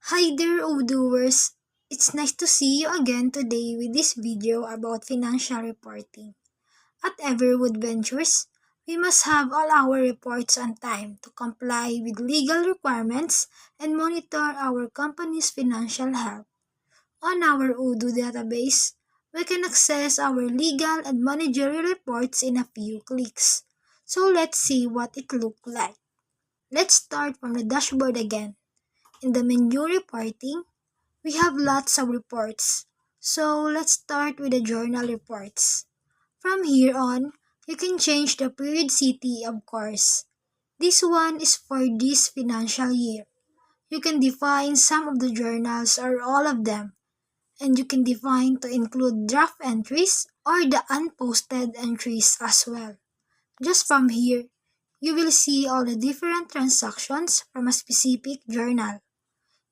Hi there, Odooers! It's nice to see you again today with this video about financial reporting. At Everwood Ventures, we must have all our reports on time to comply with legal requirements and monitor our company's financial health. On our Odoo database, we can access our legal and managerial reports in a few clicks. So let's see what it looks like. Let's start from the dashboard again. In the menu reporting, we have lots of reports. So let's start with the journal reports. From here on, you can change the periodicity, of course. This one is for this financial year. You can define some of the journals or all of them. And you can define to include draft entries or the unposted entries as well. Just from here, you will see all the different transactions from a specific journal.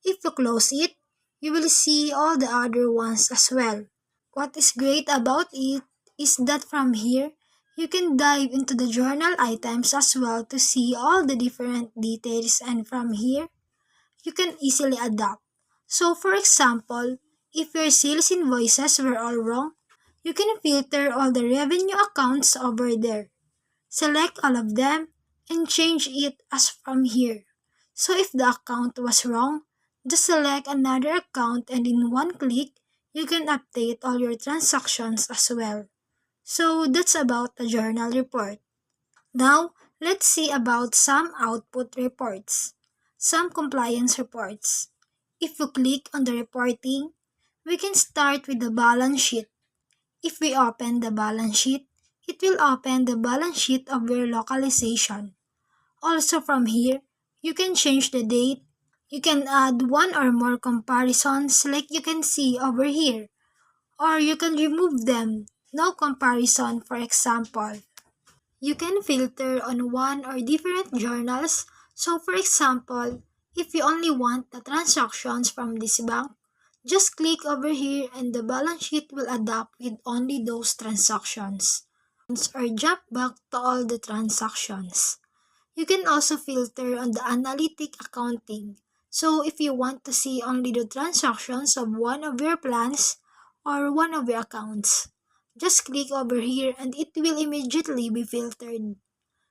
If you close it, you will see all the other ones as well. What is great about it is that from here, you can dive into the journal items as well to see all the different details, and from here, you can easily adapt. So for example, if your sales invoices were all wrong, you can filter all the revenue accounts over there. Select all of them and change it as from here. So if the account was wrong, just select another account and in one click, you can update all your transactions as well. So that's about the journal report. Now, let's see about some output reports. Some compliance reports. If you click on the reporting, we can start with the balance sheet. If we open the balance sheet, it will open the balance sheet of your localization. Also from here, you can change the date. You can add one or more comparisons like you can see over here. Or you can remove them. No comparison, for example. You can filter on one or different journals. So for example, if you only want the transactions from this bank, just click over here and the balance sheet will adapt with only those transactions. Or jump back to all the transactions. You can also filter on the analytic accounting. So if you want to see only the transactions of one of your plans or one of your accounts, just click over here and it will immediately be filtered.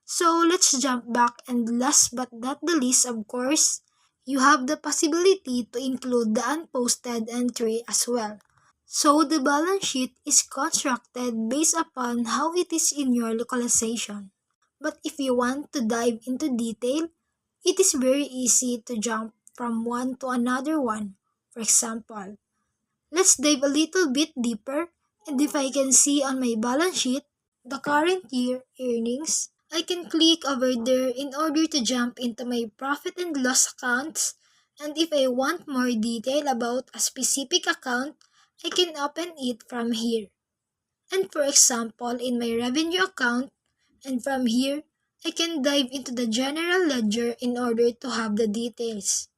So let's jump back, and last but not the least, of course, you have the possibility to include the unposted entry as well. So the balance sheet is constructed based upon how it is in your localization. But if you want to dive into detail, it is very easy to jump from one to another one. For example, let's dive a little bit deeper, and if I can see on my balance sheet the current year earnings, I can click over there in order to jump into my profit and loss accounts. And if I want more detail about a specific account, I can open it from here. And for example, in my revenue account, and from here, I can dive into the general ledger in order to have the details.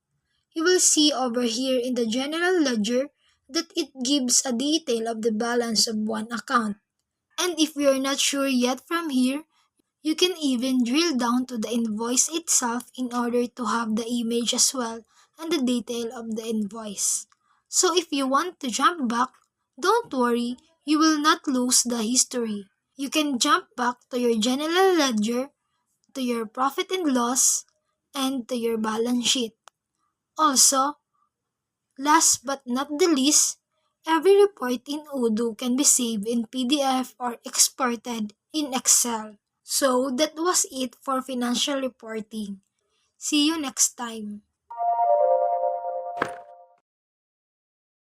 You will see over here in the general ledger that it gives a detail of the balance of one account. And if you are not sure yet from here, you can even drill down to the invoice itself in order to have the image as well and the detail of the invoice. So if you want to jump back, don't worry, you will not lose the history. You can jump back to your general ledger, to your profit and loss, and to your balance sheet. Also, last but not the least, every report in Odoo can be saved in PDF or exported in Excel. So that was it for financial reporting. See you next time.